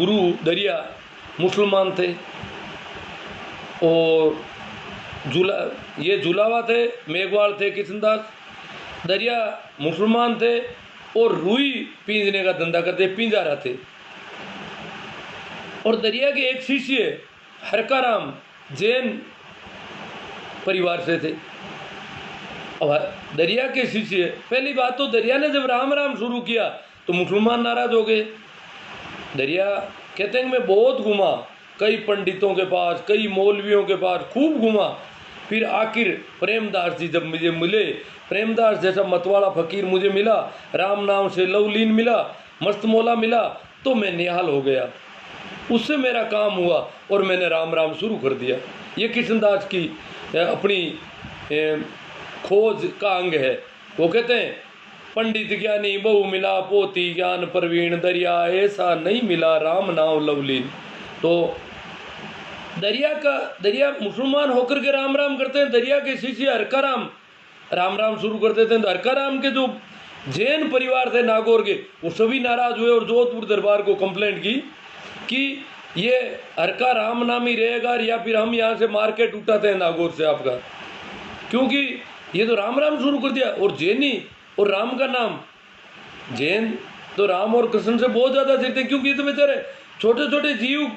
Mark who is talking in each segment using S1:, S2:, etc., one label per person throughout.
S1: गुरु दरिया मुसलमान थे और ये जुलावा थे, मेघवाल थे, किशनदास। दरिया मुसलमान थे और रुई पींजने का धंधा करते, पिंजारा थे। और दरिया के एक शिष्य हरकाराम जैन परिवार से थे। अब दरिया के शिष्य, पहली बात तो दरिया ने जब राम राम शुरू किया तो मुसलमान नाराज हो गए। दरिया कहते हैं मैं बहुत घूमा, कई पंडितों के पास, कई मौलवियों के पास खूब घूमा, फिर आखिर प्रेमदास जी जब मुझे मिले, प्रेमदास जैसा मतवाला फकीर मुझे मिला, राम नाम से लवलीन मिला, मस्त मौला मिला, तो मैं निहाल हो गया। उससे मेरा काम हुआ और मैंने राम राम शुरू कर दिया। ये किशनदास की अपनी खोज का अंग है। वो कहते हैं पंडित ज्ञानी बहु मिला, पोती ज्ञान प्रवीण, दरिया ऐसा नहीं मिला, राम नाम लवलीन। तो दरिया मुसलमान होकर के राम राम करते हैं। दरिया के शिष्य हरकाराम राम राम शुरू करते थे। तो हरकाराम के जो जैन परिवार थे नागौर के, वो सभी नाराज हुए और जोधपुर दरबार को कंप्लेंट की कि ये हरका राम नाम ही रहेगा या फिर हम यहाँ से मार्केट उठाते हैं नागौर से आपका, क्योंकि ये तो राम राम शुरू कर दिया। और जैनी और राम का नाम, जैन तो राम और कृष्ण से बहुत ज़्यादा चिढ़ते हैं, क्योंकि ये तो बेचारे छोटे छोटे जीव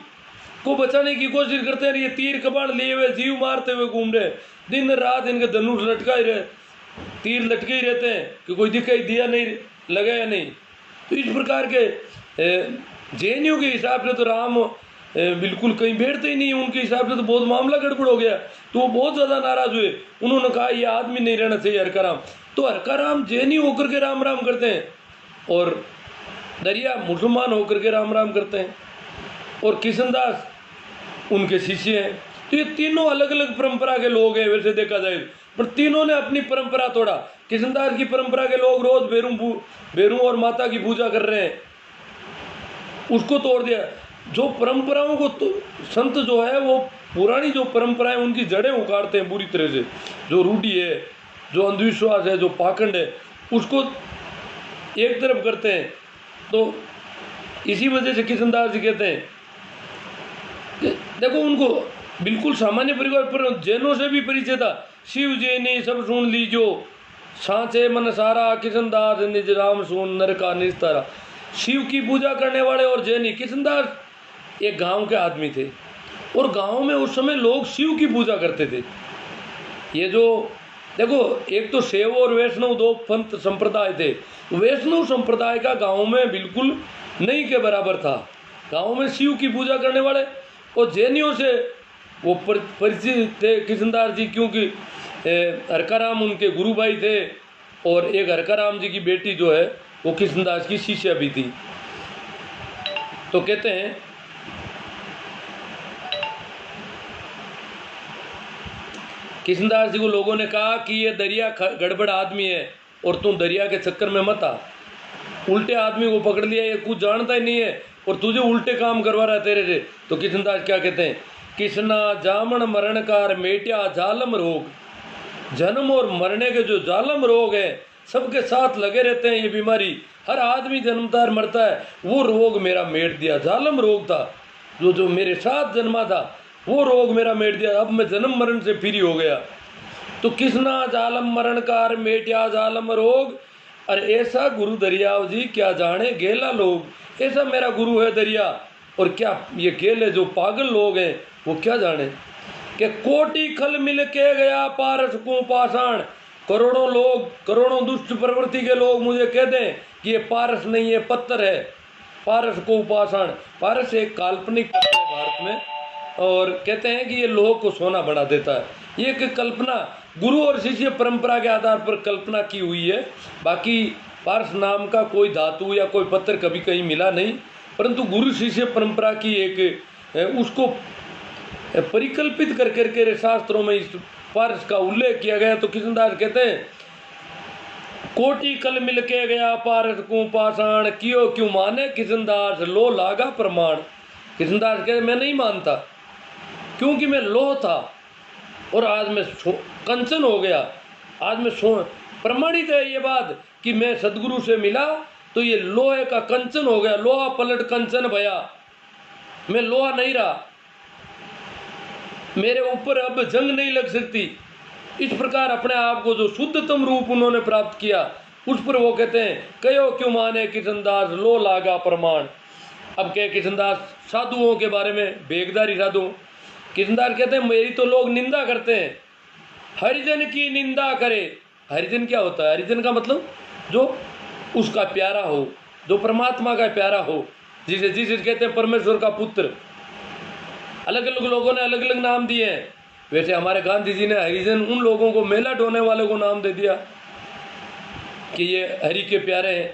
S1: को बचाने की कोशिश करते हैं। ये तीर कबाड़ लिए हुए जीव मारते हुए घूम रहे, दिन रात इनके धनुष लटका ही रहे, तीर लटके ही रहते हैं कि कोई दिखाई दिया नहीं, लगा या नहीं। तो इस प्रकार के जैनियों के हिसाब से तो राम बिल्कुल कहीं बैठते ही नहीं, उनके हिसाब से तो बहुत मामला गड़बड़ हो गया। तो वो बहुत ज़्यादा नाराज हुए। उन्होंने कहा ये आदमी नहीं रहना चाहिए हरकाराम। तो हरकाराम जैनी होकर के राम राम करते हैं और दरिया मुसलमान होकर के राम राम करते हैं और किशनदास उनके शिष्य हैं। तो ये तीनों अलग अलग परंपरा के लोग हैं वैसे देखा जाए, पर तीनों ने अपनी परंपरा तोड़ा। किशनदास की परंपरा के लोग रोज बेरू और माता की पूजा कर रहे हैं, उसको तोड़ दिया। जो परंपराओं को तो संत जो है वो पुरानी जो परंपराएं उनकी जड़ें उखाड़ते हैं बुरी तरह से। जो रूढ़ी है, जो अंधविश्वास है, जो पाखंड है, उसको एक तरफ करते हैं। तो इसी वजह से किशनदास जी कहते हैं कि देखो उनको बिल्कुल सामान्य परिवार पर जैनों से भी परिचय था। शिव जैनी सब सुन लीजो, सांचे मन सारा, किशनदास निज राम सुन, नर का निस्तारा। शिव की पूजा करने वाले और जैनी, किशनदास एक गांव के आदमी थे और गांव में उस समय लोग शिव की पूजा करते थे। ये जो देखो, एक तो शैव और वैष्णव दो पंथ संप्रदाय थे। वैष्णव संप्रदाय का गांव में बिल्कुल नहीं के बराबर था। गांव में शिव की पूजा करने वाले और जैनियों से वो परिचित थे किशनदास जी, क्योंकि हरकाराम उनके गुरु भाई थे और एक हरकाराम जी की बेटी जो है वो किशनदास की शिष्या भी थी। तो कहते हैं किशनदास जी को लोगों ने कहा कि ये दरिया गड़बड़ आदमी है और तुम दरिया के चक्कर में मत आ। उल्टे आदमी को पकड़ लिया, ये कुछ जानता ही नहीं है और तुझे उल्टे काम करवा रहा है तेरे से। तो किशनदास क्या कहते हैं, किशना जामन मरणकार मेटिया जालम रोग। जन्म और मरने के जो जालम रोग है सबके साथ लगे रहते हैं। ये बीमारी हर आदमी जन्मदार मरता है, वो रोग मेरा मेट दिया। जालम रोग था जो मेरे साथ जन्मा था, वो रोग मेरा मेट दिया। अब मैं जन्म मरण से फ्री हो गया। तो किसना जालम मरणकार मेटिया जालम रोग, अरे ऐसा गुरु दरियाव जी क्या जाने गेला लोग। ऐसा मेरा गुरु है दरिया, और क्या ये गेले जो पागल लोग हैं वो क्या जाने कि कोटि खल मिल के गया पारस को पाषाण। करोड़ों लोग, करोड़ों दुष्ट प्रवृत्ति के लोग मुझे कह दें कि ये पारस नहीं, ये पत्थर है। पारस को पाषाण, पारस एक काल्पनिक पत्थर है भारत में, और कहते हैं कि ये लोह को सोना बना देता है। ये एक कल्पना गुरु और शिष्य परंपरा के आधार पर कल्पना की हुई है। बाकी पारस नाम का कोई धातु या कोई पत्थर कभी कहीं मिला नहीं, परंतु गुरु शिष्य परंपरा की एक उसको परिकल्पित कर करके शास्त्रों में इस पारस का उल्लेख किया गया। तो किशनदास कहते हैं कोटि कल मिल के गया पारस को पाषाण, कियो क्यों माने किशनदास लो लागा प्रमाण। किशनदास कहते मैं नहीं मानता, क्योंकि मैं लोह था और आज मैं कंचन हो गया। आज मैं प्रमाणित है ये बात कि मैं सदगुरु से मिला तो ये लोहे का कंचन हो गया। लोहा पलट कंचन भया, मैं लोहा नहीं रहा, मेरे ऊपर अब जंग नहीं लग सकती। इस प्रकार अपने आप को जो शुद्धतम रूप उन्होंने प्राप्त किया, उस पर वो कहते हैं कयो क्यों माने किशनदास लो लागा प्रमाण। अब कहे किशनदास साधुओं के बारे में, बेगदारी साधु, किशनदास कहते हैं मेरी तो लोग निंदा करते हैं, हरिजन की निंदा करे। हरिजन क्या होता है? हरिजन का मतलब जो उसका प्यारा हो, जो परमात्मा का प्यारा हो, जिसे जिसे कहते हैं परमेश्वर का पुत्र। अलग अलग लोगों ने अलग अलग नाम दिए हैं। वैसे हमारे गांधी जी ने हरिजन उन लोगों को, मेला ढोने वाले को नाम दे दिया कि ये हरि के प्यारे हैं।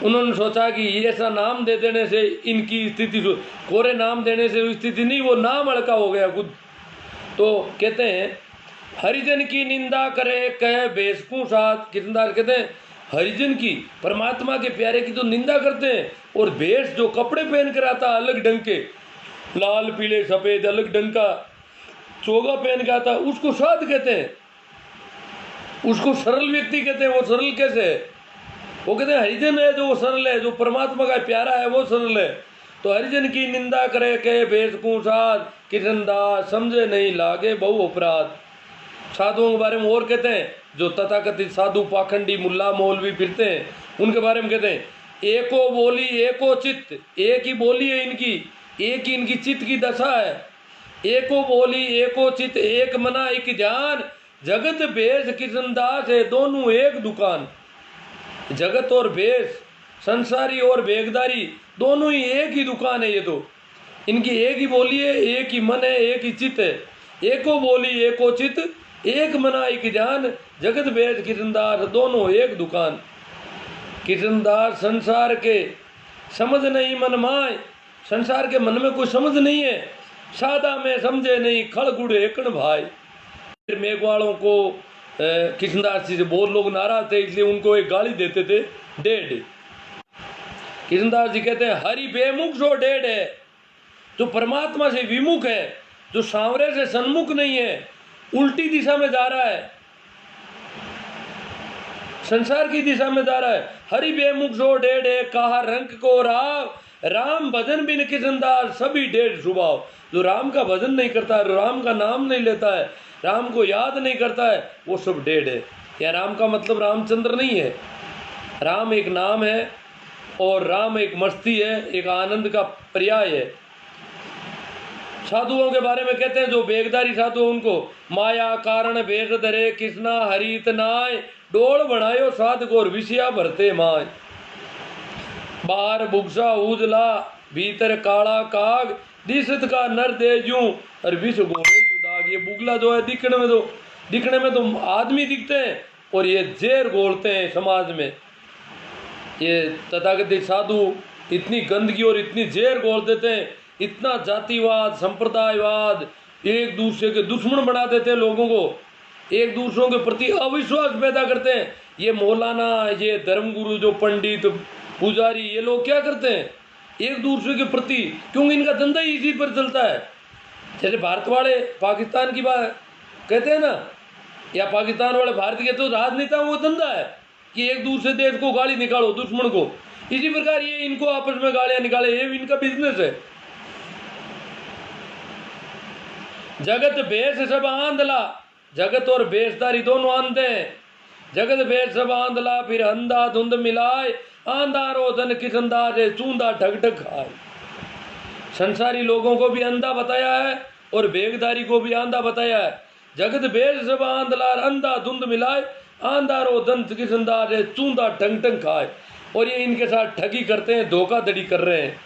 S1: उन्होंने सोचा कि ये ऐसा नाम दे देने से इनकी स्थिति, कोरे नाम देने से स्थिति नहीं, वो नाम हल्का हो गया खुद। तो कहते हैं हरिजन की निंदा करे कहे बेसकू साथ। किशनदास कहते हैं हरिजन की, परमात्मा के प्यारे की तो निंदा करते हैं, और भेष जो कपड़े पहन कर आता अलग ढंग के, लाल पीले सफेद अलग ढंग का चोगा पहन के आता, उसको साध कहते हैं, उसको सरल व्यक्ति कहते हैं। वो सरल कैसे है? वो कहते हैं हरिजन है जो सरल है, जो परमात्मा का प्यारा है वो सरल है। तो हरिजन की निंदा करे कहे बेसकू साध, किशनदास समझे नहीं लागे बहु अपराध। साधुओं के बारे में और कहते हैं, जो तथाकथित साधु पाखंडी मुल्ला मौलवी फिरते हैं, उनके बारे में कहते हैं एको बोली एको चित्त, एक ही बोली है इनकी, एक ही इनकी चित्त की दशा है। एको बोली एको चित्त, एक मना एक जान, जगत भेष किशनदास है दोनों एक दुकान। जगत और भेष, संसारी और बेगदारी, दोनों ही एक ही दुकान है। ये तो इनकी एक ही बोली है, एक ही मन है, एक ही चित्त है। एको बोली एको चित्त, एक मना एक जान, जगत भेष किशनदास दोनों एक दुकान। किशनदास संसार के समझ नहीं मन माय, संसार के मन में कोई समझ नहीं है, सादा में समझे नहीं खड़ गुड़ एकण भाई। फिर मेघवालों को किशनदास जी से बहुत लोग नाराज थे, इसलिए उनको एक गाली देते थे, डेढ़। किशनदास जी कहते हैं हरि बेमुख जो डेढ़ है, जो परमात्मा से विमुख है, जो सांवरे से सन्मुख नहीं है, उल्टी दिशा में जा रहा है, संसार की दिशा में जा रहा है। हरि बेमुख जो डेढ़ है, कहा रंग को राव, राम भजन बिन किशनदास सभी डेढ़ स्वभाव। जो राम का भजन नहीं करता है, राम का नाम नहीं लेता है, राम को याद नहीं करता है, वो सब डेढ़ है। या राम का मतलब रामचंद्र नहीं है, राम एक नाम है, और राम एक मस्ती है, एक आनंद का पर्याय है। साधुओं के बारे में कहते हैं जो बेगदारी साधु, उनको माया कारण भेष धरे कृष्णा हरित नाय, डोल बनायो साध गोर विषया भरते माय। बाहर बुगसा उजला भीतर काला काग, दिशत का नर दे जूं और विष गोरे दाग। ये बुगला जो है दिखने में तो आदमी दिखते हैं, और ये जेर गोलते हैं समाज में। ये तथाकथित साधु इतनी गंदगी और इतनी जेर गोल देते हैं, इतना जातिवाद संप्रदायवाद, एक दूसरे के दुश्मन बना देते हैं लोगों को, एक दूसरों के प्रति अविश्वास पैदा करते हैं। ये मौलाना, ये धर्मगुरु, जो पंडित पुजारी, ये लोग क्या करते हैं एक दूसरे के प्रति, क्योंकि इनका धंधा ही इसी पर चलता है। जैसे भारत वाले पाकिस्तान की बात कहते हैं ना, या पाकिस्तान वाले भारत के, तो राजनेता वो धंधा है कि एक दूसरे देश को गाली निकालो, दुश्मन को। इसी प्रकार ये इनको आपस में गालियां निकाले, ये इनका बिजनेस है। जगत भेष सब आंधला, जगत और भेषधारी दोनों अंधे हैं। जगत भेष सब आंधला, फिर अंधा धुंध मिलाए, आंधा रोधन किशनदास है चूंदा ठग ठग खाए। संसारी लोगों को भी अंधा बताया है और भेगधारी को भी आंधा बताया है। जगत भेष सब आंधला, अंधा धुंध मिलाए, आंधा रोधन किशनदास है चूंदा ठग ठग खाए। और ये इनके साथ ठगी करते हैं, धोखाधड़ी कर रहे हैं।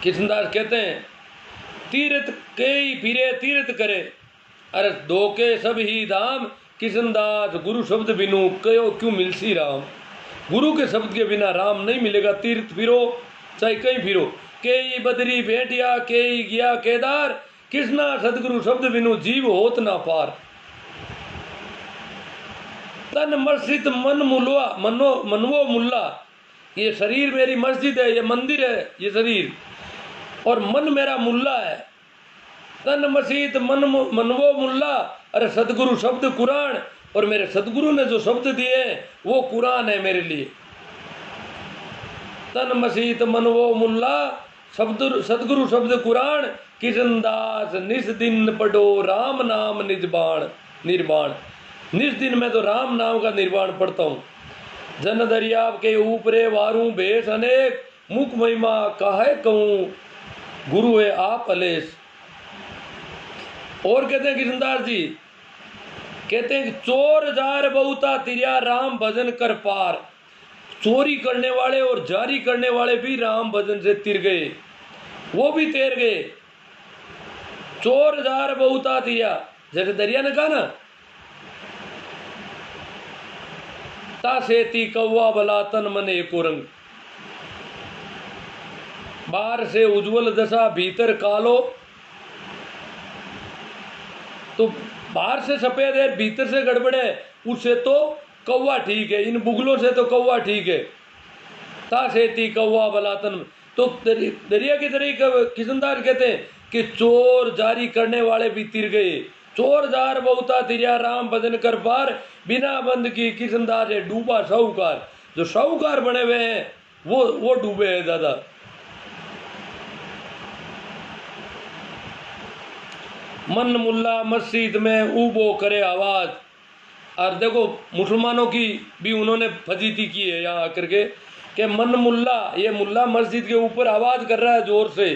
S1: किशनदास कहते हैं तीर्थ कई फिरे तीर्थ करे, अरे धोखे सब ही धाम। किशनदास गुरु शब्द बिनु कयो क्यों मिलसी राम। गुरु के शब्द के बिना राम नहीं मिलेगा। तीर्थ फिरो चाहे कहीं फिरो, कई बदरी भेटिया कई गया केदार, कृष्णा सदगुरु शब्द बिनु जीव होत ना पार। तन मस्जिद मन मुलवा मनवो मुल्ला, ये शरीर मेरी मस्जिद है, ये मंदिर है, ये शरीर, और मन मेरा मुल्ला है। तन मसीत मनवो मुल्ला, अरे सदगुरु शब्द कुरान, और मेरे सदगुरु ने जो शब्द दिए वो कुरान है मेरे लिए। तन मसीत मनवो मुल्ला, शब्द सदगुरु शब्द कुरान, किशनदास निस दिन पढ़ो राम नाम निजबाण निर्वाण। निस दिन में तो राम नाम का निर्वाण पढ़ता हूँ। जन दरिया के ऊपरे वारू भेष अनेक, मुख महिमा काहे कहूँ गुरु है आप अलेस। और कहते हैं किशनदास जी, कहते हैं कि चोर जार बहुता तिरिया राम भजन कर पार। चोरी करने वाले और जारी करने वाले भी राम भजन से तिर गए, वो भी तैर गए। चोर जार बहुता तिरिया, जैसे दरिया ने कहा ना, ता सेती कौवा भला तन मन एको रंग। बाहर से उज्जवल दशा भीतर कालो, तो बाहर से सफेद है भीतर से गड़बड़ है, उससे तो कौवा ठीक है, इन बुगलों से तो कौवा ठीक है। ता सेती कौवा भला तन, तो दरिया की तरह किशनदास कहते हैं कि चोर जारी करने वाले भी तिर गए। चोर जार बहुता तिरिया राम भजन कर पार, बिना बंद की किशनदास है डूबा साहूकार। जो साहूकार बने हुए हैं वो डूबे हैं दादा। मन मुल्ला मस्जिद में ऊबो करे आवाज। और देखो मुसलमानों की भी उन्होंने फजीती की है यहाँ आकर के कि मन मुल्ला, ये मुल्ला मस्जिद के ऊपर आवाज कर रहा है जोर से।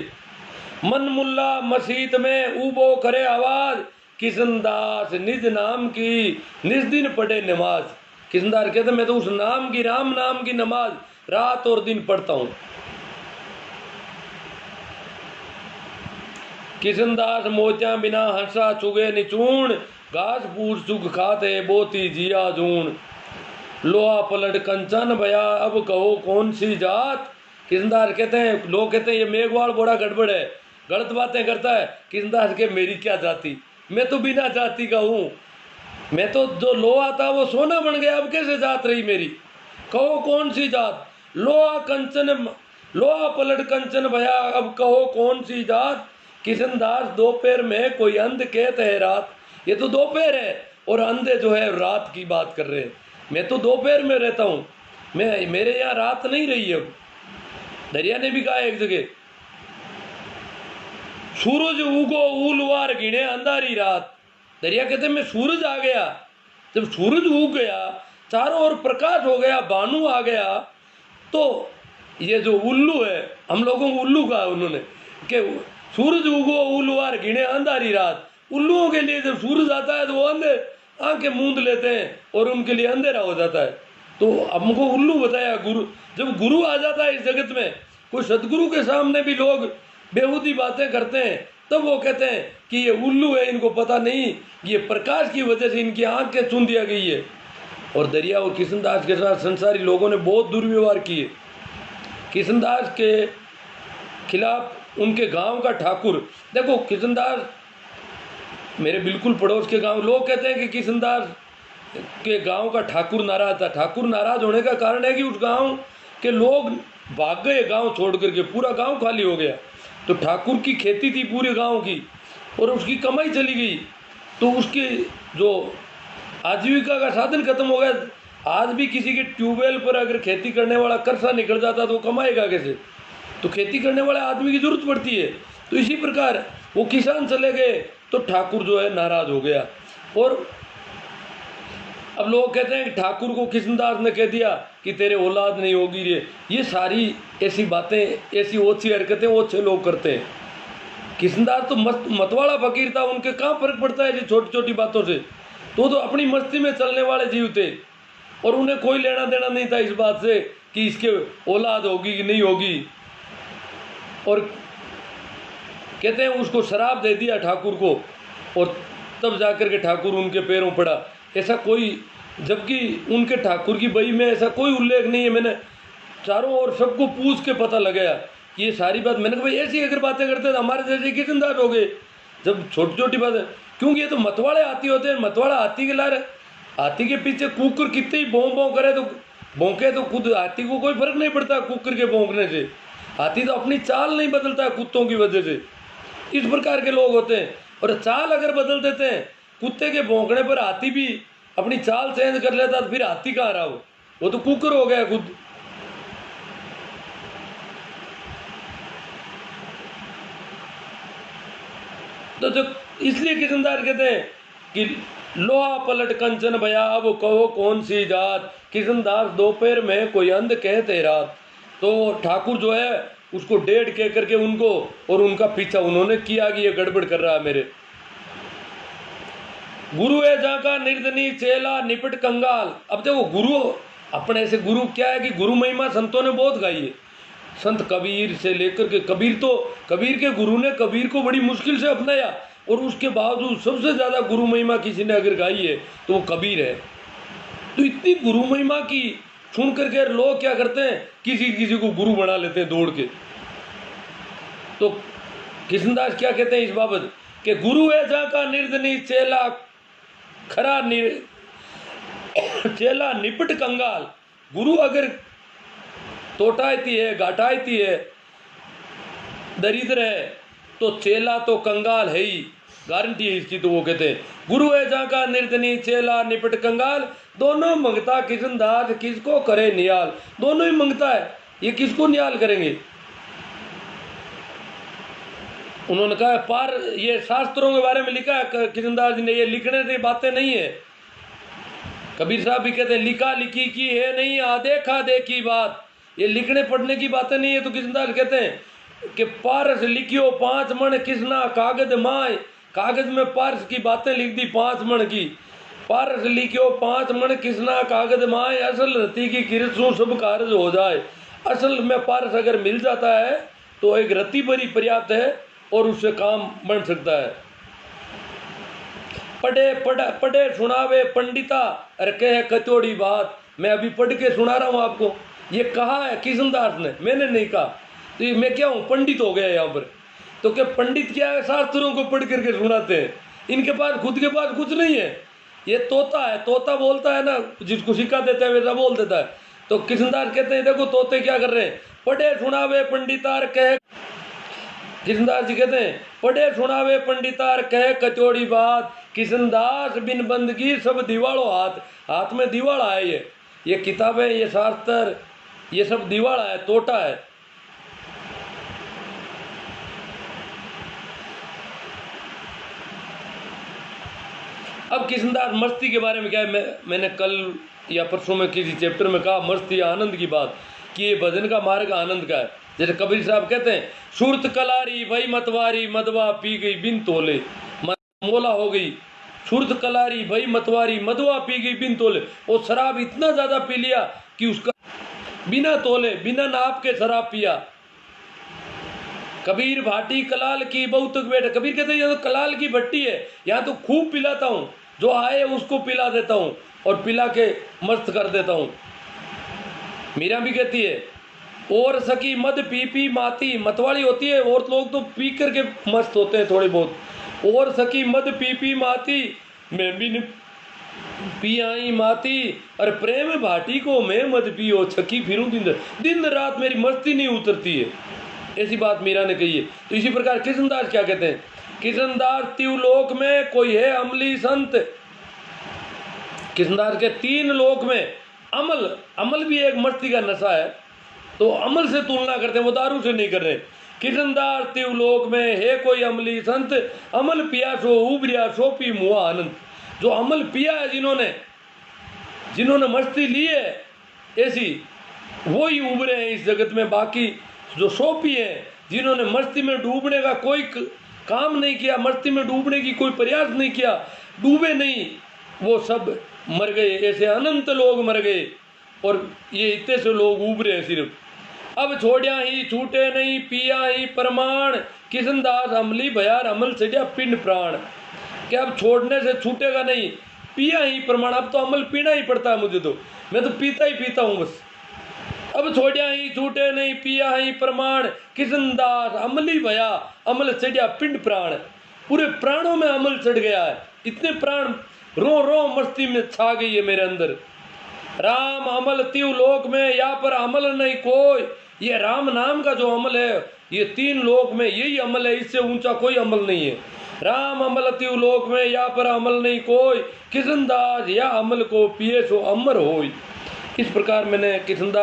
S1: मन मुल्ला मस्जिद में ऊबो करे आवाज, किशनदास निज नाम की निज दिन पढ़े नमाज। किशनदास कहते मैं तो उस नाम की, राम नाम की नमाज रात और दिन पढ़ता हूँ। किशनदास मोतिया बिना हंसा चुगे निचूण, घास फूस चुग खाते बोती जिया जून। लोहा पलट कंचन भया अब कहो कौन सी जात। किशनदास कहते हैं, लोग कहते हैं ये मेघवाल बड़ा गड़बड़ है, गलत बातें करता है। किशनदास के मेरी क्या जाति, मैं तो बिना जाति का हूँ। मैं तो जो लोहा था वो सोना बन गया, अब कैसे जात रही मेरी। कहो कौन सी जात, लोहा पलट कंचन भया अब कहो कौन सी जात। किशनदास दोपहर में कोई अंध कहते है रात। ये तो दोपहर है और अंधे जो है रात की बात कर रहे हैं। मैं तो दोपहर में रहता हूँ, मैं मेरे यहाँ रात नहीं रही है। अब दरिया ने भी कहा एक जगह, सूरज उगो उलवार गिने अंधारी रात। दरिया कहते मैं सूरज आ गया, जब सूरज उग गया चारों ओर प्रकाश हो गया, भानु आ गया, तो ये जो उल्लू है, हम लोगों को उल्लू कहा उन्होंने कि सूरज उगो उलवार गिने अंधारी रात। उल्लुओं के लिए जब सूरज आता है तो वो अंधे आंखें मूंद लेते हैं और उनके लिए अंधेरा हो जाता है। तो हमको उल्लू बताया गुरु। जब गुरु आ जाता है इस जगत में, कोई सदगुरु के सामने भी लोग बेहूदी बातें करते हैं, तब वो कहते हैं कि ये उल्लू है, इनको पता नहीं, ये प्रकाश की वजह से इनकी आंखें चुन दिया गई है। और दरिया और किशनदास के साथ संसारी लोगों ने बहुत दुर्व्यवहार किए। किशनदास के खिलाफ उनके गांव का ठाकुर, देखो किशनदास मेरे बिल्कुल पड़ोस के गांव, लोग कहते हैं कि किशनदास के गांव का ठाकुर नाराज था। ठाकुर नाराज होने का कारण है कि उस गांव के लोग भाग गए, गांव छोड़ करके, पूरा गांव खाली हो गया। तो ठाकुर की खेती थी पूरे गांव की और उसकी कमाई चली गई, तो उसकी जो आजीविका का साधन खत्म हो गया। आज भी किसी के ट्यूबवेल पर अगर खेती करने वाला कर्जा निकल जाता तो वो कमाएगा कैसे। तो खेती करने वाले आदमी की जरूरत पड़ती है। तो इसी प्रकार वो किसान चले गए तो ठाकुर जो है नाराज हो गया। और अब लोग कहते हैं कि ठाकुर को किशनदास ने कह दिया कि तेरे औलाद नहीं होगी रे। ये सारी ऐसी बातें, ऐसी ओछी हरकतें ओछे लोग करते हैं। किशनदास तो मतवाला फकीर था, उनके कहाँ फर्क पड़ता है छोटी छोटी बातों से। तो अपनी मस्ती में चलने वाले जीव थे और उन्हें कोई लेना देना नहीं था इस बात से कि इसके औलाद होगी कि नहीं होगी। और कहते हैं उसको शराब दे दिया ठाकुर को और तब जाकर के ठाकुर उनके पैरों पड़ा। ऐसा कोई, जबकि उनके ठाकुर की बही में ऐसा कोई उल्लेख नहीं है। मैंने चारों ओर सबको पूछ के पता लगाया ये सारी बात। मैंने कहा भाई ऐसी अगर बातें करते तो हमारे जैसे किशनदास हो गए। जब छोटी छोटी बातें, क्योंकि ये तो मतवाले हाथी होते हैं, मतवाला हाथी के लार, हाथी के पीछे कुकर कितने ही भौं करे तो भौंके तो खुद हाथी को कोई फर्क नहीं पड़ता कुकर के भौंकने से। हाथी तो अपनी चाल नहीं बदलता है कुत्तों की वजह से। इस प्रकार के लोग होते हैं। और चाल अगर बदल देते हैं, कुत्ते के भौंकने पर हाथी भी अपनी चाल चेंज कर लेता, तो फिर हाथी कहाँ रहा वो तो कुकर हो गया खुद। तो जो इसलिए किशनदास कहते हैं कि लोहा पलट कंचन भया, अब कहो कौन सी जात, किशनदास दोपहर में कोई अंध कहते रात। तो ठाकुर जो है उसको डेढ़ कह करके उनको और उनका पीछा उन्होंने किया कि ये गड़बड़ कर रहा है मेरे। गुरु है जहाँ का निर्धनी चेला निपट कंगाल। अब देखो गुरु अपने ऐसे गुरु क्या है कि गुरु महिमा संतों ने बहुत गाई है। संत कबीर से लेकर के कबीर के गुरु ने कबीर को बड़ी मुश्किल से अपनाया, और उसके बावजूद सबसे ज्यादा गुरु महिमा किसी ने अगर गाई है तो वो कबीर है। तो इतनी गुरु महिमा की सुन करके लोग क्या करते हैं, किसी को गुरु बना लेते हैं दौड़ के। तो किशनदास क्या कहते हैं इस बाबत कि गुरु है जहाँ का निर्धनी चेला खरा चेला निपट कंगाल। गुरु अगर तोटायती है, घाटायती है, दरिद्र है, तो चेला तो कंगाल है ही, गारंटी है इसकी। तो वो कहते हैं गुरु है जहाँ का निर्धनी चेला निपट कंगाल। दोनों मंगता किशनदास किसको करे नियाल। दोनों ही मंगता है, ये किसको नियाल करेंगे। उन्होंने कहा पर ये शास्त्रों के बारे में लिखा है किशनदास जी ने, ये लिखने से बातें नहीं है। कबीर साहब भी कहते हैं लिखा लिखी की है नहीं, देखा देखी बात, ये लिखने पढ़ने की बातें नहीं है। तो किशनदास कहते हैं कि पारस लिखियो 5 मन किसना कागज माय। कागज में पारस की बातें लिख दी 5 मन की। पारस लिखियो 5 मन किसना कागज माय, असल रति की किरसों सब कार्य हो जाए। असल में पारस अगर मिल जाता है तो एक रति बड़ी पर्याप्त है और उससे काम बन सकता है। पढ़े सुनावे पंडिता और कहे कचौड़ी बात। मैं अभी पढ़ के सुना रहा हूँ आपको, ये कहा है किशनदास ने, मैंने नहीं कहा। तो ये मैं क्या हूँ, पंडित हो गया यहाँ पर। तो क्या पंडित क्या है, शास्त्रों को पढ़ करके सुनाते हैं। इनके पास खुद के पास कुछ नहीं है। ये तोता है, तोता बोलता है ना, जिसको सिखा देता है वैसा बोल देता है। तो किशनदास कहते हैं देखो तोते क्या कर रहे हैं, पढ़े सुनावे पंडितार कहे। किशनदास जी कहते हैं पढ़े सुनावे पंडितार कहे कचौड़ी बात। किशनदास बिन बंदगी सब दिवालो हाथ। हाथ में दिवाला है, ये किताबें, ये शास्त्र, ये सब दिवाला है, तोता है। अब किशनदास मस्ती के बारे में क्या है, मैंने कल या परसों में किसी चैप्टर में कहा मस्ती आनंद की बात, कि ये भजन का मार्ग आनंद का है। जैसे कबीर साहब कहते हैं सुरत कलारी भई मतवारी, मदवा पी गई बिन तोले। मोला हो गई, सुरत कलारी भई मतवारी, मदवा पी गई बिन तोले। वो शराब इतना ज्यादा पी लिया कि उसका बिना तोले बिना नाप के शराब पिया। कबीर भाटी कलाल की बहुत बैठे। कबीर कहते हैं ये तो कलाल की भट्टी है, यहाँ तो खूब पिलाता हूँ, जो आए उसको पिला देता हूँ और पिला के मस्त कर देता हूँ। मीरा भी कहती है और सकी मद पी पी माती। मतवाली होती है, और लोग तो पी करके मस्त होते हैं थोड़े बहुत। और सकी मद पी पी माती, मैं भी पी आई माती। और प्रेम भाटी को मैं मद पियो छकी फिरूं दिन रात मेरी मस्ती नहीं उतरती है। ऐसी बात मीरा ने कही है। तो इसी प्रकार किशनदास क्या कहते हैं, किशनदास त्रिलोक में कोई है अमली संत। किशनदास के 3 लोक में अमल भी एक मस्ती का नशा है, तो अमल से तुलना करते हैं, वो दारू से नहीं कर रहे। किशनदास त्रिलोक में है कोई अमली संत, अमल पिया सो उबरिया सो पी मुआ आनंद। जो अमल पिया है, जिन्होंने मस्ती ली है ऐसी, वो ही उबरे हैं इस जगत में। बाकी जो सोपी है, जिन्होंने मस्ती में डूबने का कोई काम नहीं किया, मस्ती में डूबने की कोई प्रयास नहीं किया, डूबे नहीं, वो सब मर गए। ऐसे अनंत लोग मर गए और ये इतने से लोग उबरे हैं सिर्फ। अब छोड़िया ही छूटे नहीं पिया ही प्रमाण, किशनदास अमली भयार अमल चढ़िया पिंड प्राण। क्या अब छोड़ने से छूटेगा नहीं, पिया ही प्रमाण। अब तो अमल पीना ही पड़ता है मुझे, तो मैं तो पीता ही पीता हूँ बस। अब छोड़िया ही छूटे नहीं पिया ही प्रमाण, किशनदास अमली भया अमल चढ़िया पिंड प्राण। पूरे प्राणों में अमल चढ़ गया है, इतने प्राण रो रो मस्ती में छा गई है मेरे अंदर। राम अमल तीव लोक में, या पर अमल नहीं कोई। ये राम नाम का जो अमल है, ये 3 लोक में यही अमल है, इससे ऊंचा कोई अमल नहीं है। राम अमल अति लोक में, या पर अमल नहीं कोई, किशनदास या अमल को पिए सो अमर होय। इस प्रकार मैंने किशनदास